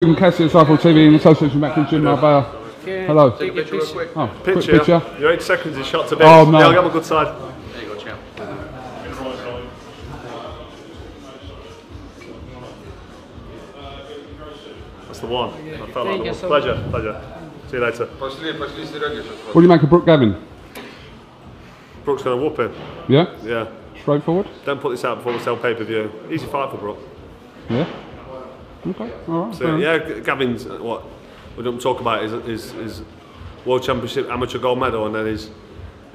Cassius, Cycle TV in association with Jim Marbella. Hello. Take a picture real quick. Oh, Picture. quick picture. You're 8 seconds, he's shot to bits. Oh, no. Yeah, I'll get him a good side. There you go, champ. That's the one. I felt like the one. Pleasure, pleasure. See you later. What do you make of Brooke Gavin? Brooke's going to whoop him. Yeah? Yeah. Straightforward? Don't put this out before we sell pay-per-view. Easy fight for Brooke. Yeah? Okay, alright. So, yeah, Gavin's, what we don't talk about is World Championship amateur gold medal, and then his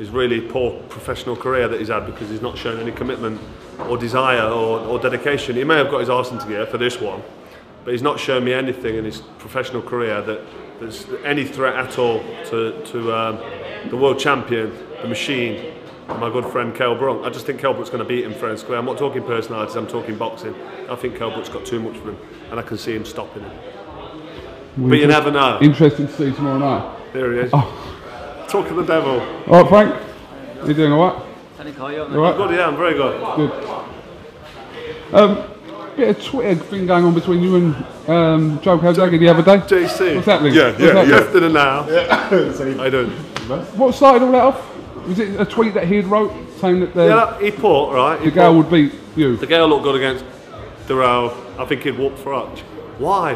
really poor professional career that he's had because he's not shown any commitment or desire or dedication. He may have got his arse into gear for this one, but he's not shown me anything in his professional career that's any threat at all to the world champion, the machine, and my good friend Kell Brook. I just think Kell Brook's going to beat him fair and square. I'm not talking personalities, I'm talking boxing. I think Kell Brook's got too much for him, and I can see him stopping him. But you never know. Interesting to see tomorrow night. There he is. Oh. Talk of the devil. Alright, Frank. You doing alright? Alright? Good, yeah, I'm very good. Good. Bit of Twitter thing going on between you and Joe Calzaghe the other day. JC. What's happening? Yeah. Left in and now. Yeah. How you doing? What started all that off? Was it a tweet that he had wrote saying that he put, right? the girl would beat you? The girl looked good against Durrell. I think he'd whoop Froch. Why?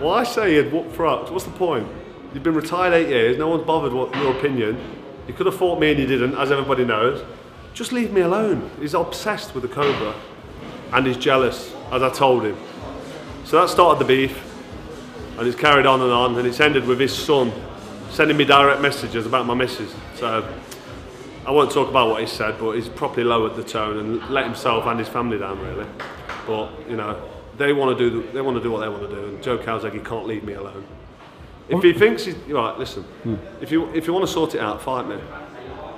Why say he'd whoop Froch? What's the point? You've been retired 8 years, no one's bothered what your opinion. You could have fought me and you didn't, as everybody knows. Just leave me alone. He's obsessed with the Cobra. And he's jealous, as I told him. So that started the beef. And it's carried on, and it's ended with his son sending me direct messages about my missus. So I won't talk about what he said, but he's properly lowered the tone and let himself and his family down, really. But you know, they want to do what they want to do, and Joe Calzaghe can't leave me alone. If he thinks he's right, listen. If you want to sort it out, fight me.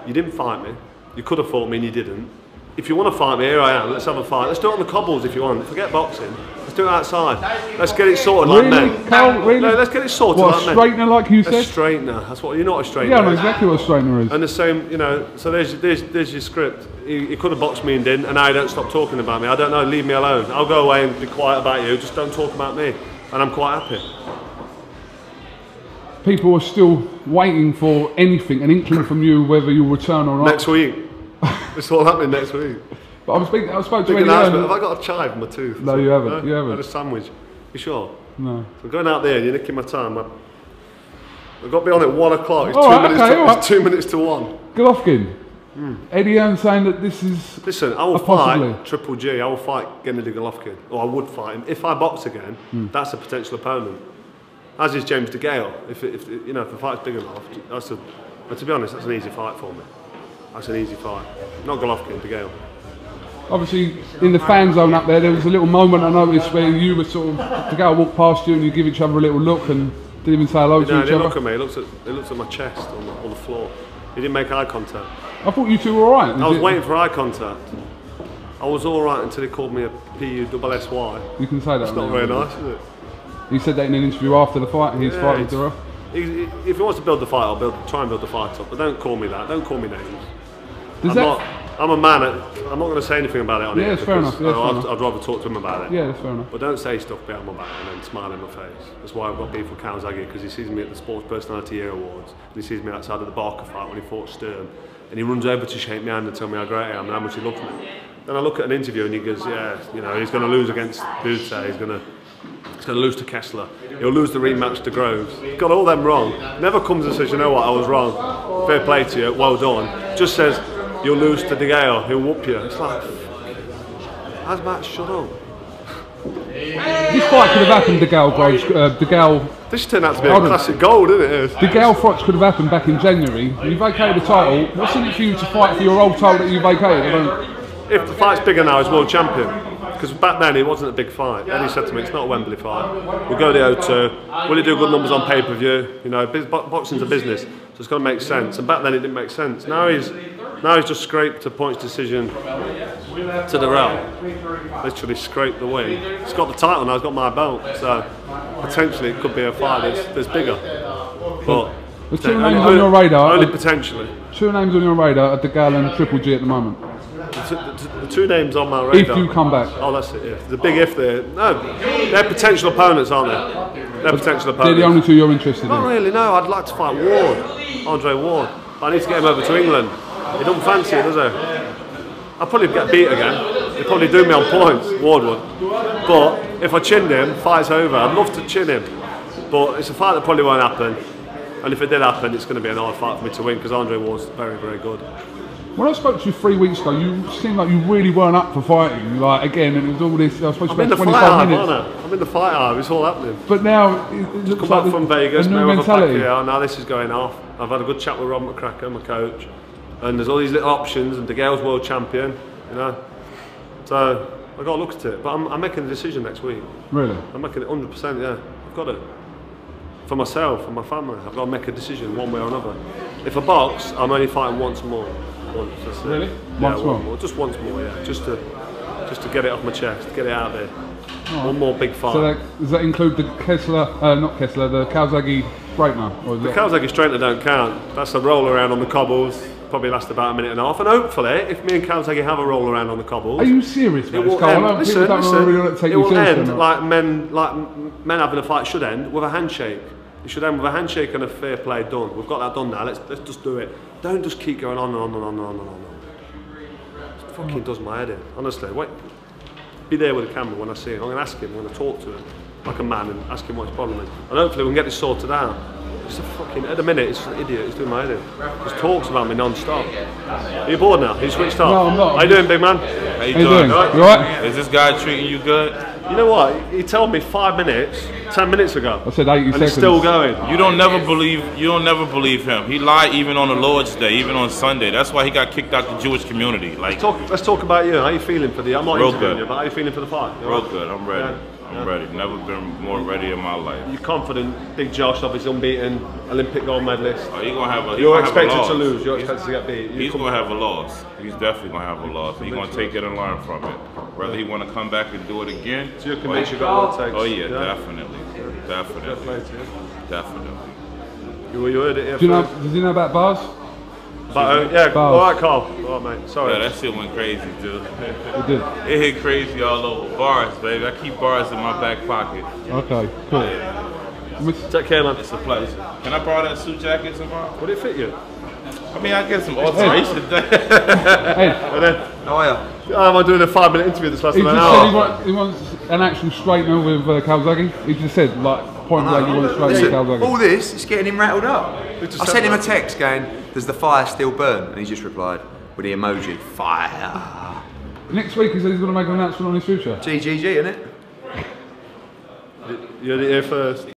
You didn't fight me. You could have fought me and you didn't. If you want to fight me, here I am. Let's have a fight. Let's do it on the cobbles if you want. Forget boxing. Let's do it outside. Let's get it sorted like men. Carl, really? No, let's get it sorted what, like men. A straightener, like you said? A straightener. That's what you're not a straightener. Yeah, I know exactly what a straightener is. And the same, you know. So there's your script. He could have boxed me and didn't, and now he don't stop talking about me. I don't know. Leave me alone. I'll go away and be quiet about you. Just don't talk about me, and I'm quite happy. People are still waiting for anything, an inkling from you, whether you'll return or not. Next week. It's all happening next week. But I spoke to Big announcement. Have I got a chive in my tooth? No, you haven't. No? You haven't. I had a sandwich. You sure? No. So I'm going out there and you're nicking my time. I've got to be on at 1 o'clock. It's, right, it's 2 minutes to 1. Golovkin. Eddie Hearn saying that this is. Listen, I will fight Triple G. I will fight Gennady Golovkin. Or I would fight him. If I box again, that's a potential opponent. As is James DeGale. If the fight's big enough, but to be honest, that's an easy fight for me. That's an easy fight. Not Golovkin, DeGale. Obviously, in the fan zone up there was a little moment I noticed where you were sort of, DeGale walked past you and you give each other a little look and didn't even say hello to each other. He didn't look at me, he looked at my chest on the floor. He didn't make eye contact. I thought you two were alright. I was waiting for eye contact. I was alright until he called me a P-U-S-S-Y. You can say that. It's not very nice, is it? He said that in an interview after the fight, his fight with Durrell. If he wants to build the fight, I'll try and build the fight up, but don't call me that, don't call me names. I'm a man, I'm not going to say anything about it on here. Yeah, it's fair enough. I'd rather talk to him about it. Yeah, that's fair enough. But don't say stuff behind my back and then smile in my face. That's why I've got beef with Calzaghe, because he sees me at the Sports Personality Year Awards, and he sees me outside of the Barker fight when he fought Stern, and he runs over to shake my hand and tell me how great I am and how much he loves me. Then I look at an interview and he goes, yeah, you know, he's going to lose against Bute, he's going to lose to Kessler, he'll lose the rematch to Groves. He's got all them wrong. Never comes and says, you know what, I was wrong. Fair play to you, well done. Just says, you'll lose to DeGale, he'll whoop you. It's like, how's Matt, shut up. This fight could have happened, DeGale. This turned out to be a classic gold, isn't it? DeGale Froch could have happened back in January. You vacated the title. What's in it for you to fight for your old title that you vacated? If the fight's bigger now, he's world champion. Because back then it wasn't a big fight. Then he said to me, it's not a Wembley fight. We'll go to the O2. Will it do good numbers on pay-per-view? You know, boxing's a business, so it's got to make sense. And back then it didn't make sense. Now he's just scraped a points decision to the realm. Literally scraped the win. He's got the title now. He's got my belt. So potentially it could be a fight that's bigger. But there's two names on your radar. Only potentially. Two names on your radar are DeGale and Triple G at the moment. The two names on my radar. If you come back. Oh, that's it, yeah. There's a big if there. No, they're potential opponents, aren't they? They're potential opponents. They're the only two you're interested in? Not really, no. I'd like to fight Ward, Andre Ward. But I need to get him over to England. He don't fancy it, does he? I'll probably get beat again. He'd probably do me on points, Ward would. But if I chinned him, fight's over. I'd love to chin him. But it's a fight that probably won't happen. And if it did happen, it's going to be an hard fight for me to win because Andre Ward's very, very good. When I spoke to you 3 weeks ago, you seemed like you really weren't up for fighting. Like again, and it was all this. I was supposed to spend 25 minutes. I'm in the fight hard. It's all happening. But now it looks come like back from Vegas, a new mentality. Yeah, now this is going off. I've had a good chat with Rob McCracken, my coach, and there's all these little options. And De Gale's world champion, you know. So I got to look at it. But I'm making a decision next week. Really? I'm making it 100%. Yeah, I've got it. For myself and my family, I've got to make a decision one way or another. If I box, I'm only fighting once more. Once, that's it. Really? Yeah, once more? Just once more, yeah. Just to get it off my chest, get it out there. Oh. One more big fight. So does that include the the Calzaghe straightener? The Calzaghe straightener don't count. That's a roll around on the cobbles. Probably last about a minute and a half. And hopefully, if me and Calzaghe have a roll around on the cobbles, are you serious, mate? It will end. Listen, it will end like men having a fight should end with a handshake. It should end with a handshake and a fair play done. We've got that done now. Let's just do it. Don't just keep going on and on and on and on and on. It fucking does my head in. Honestly, wait. Be there with the camera when I see him. I'm going to ask him. I'm going to talk to him like a man and ask him what his problem is. And hopefully we can get this sorted out. It's a fucking, at the minute, it's an idiot. He's doing my head in. Just talks about me non-stop. Are you bored now? Are you switched off? No, I'm not. How you doing, big man? How you doing? You alright? Is this guy treating you good? You know what? He told me 5 minutes, 10 minutes ago. I said 80 seconds. And he's still going. You don't never believe him. He lied even on the Lord's Day, even on Sunday. That's why he got kicked out the Jewish community. Like, let's talk about you. How are you feeling for the? I'm not real interviewing good. you, but how are you feeling for the fight? Real good. I'm ready. Yeah. I'm ready. Never been more ready in my life. You're confident. Big Josh, obviously unbeaten, Olympic gold medalist. Oh, You're expected to lose. You're expected to get beat. He's going to have a loss. He's definitely going to have a loss. He's going to take it and learn from it. Whether he want to come back and do it again. So you're convinced you got what it takes? Oh yeah, definitely. Definitely. You heard it here Did you know about bars? Yeah, alright Carl. Alright mate, sorry. Yeah, that shit went crazy too. It did? It hit crazy all over. Bars, baby. I keep bars in my back pocket. Okay, cool. Take care, man. It's a pleasure. Can I borrow that suit jacket tomorrow? Would it fit you? I mean, I get some alterations. Hey. How are you? I'm doing a 5-minute interview this last He an just hour. said he wants an actual straightener with Calzaghe. He just said, like, point blank, he wants a straightener with Calzaghe. All this is getting him rattled up. I sent him a text going, does the fire still burn? And he just replied with the emoji, fire. Next week he said he's going to make an announcement on his future. GGG, innit? You heard it here first.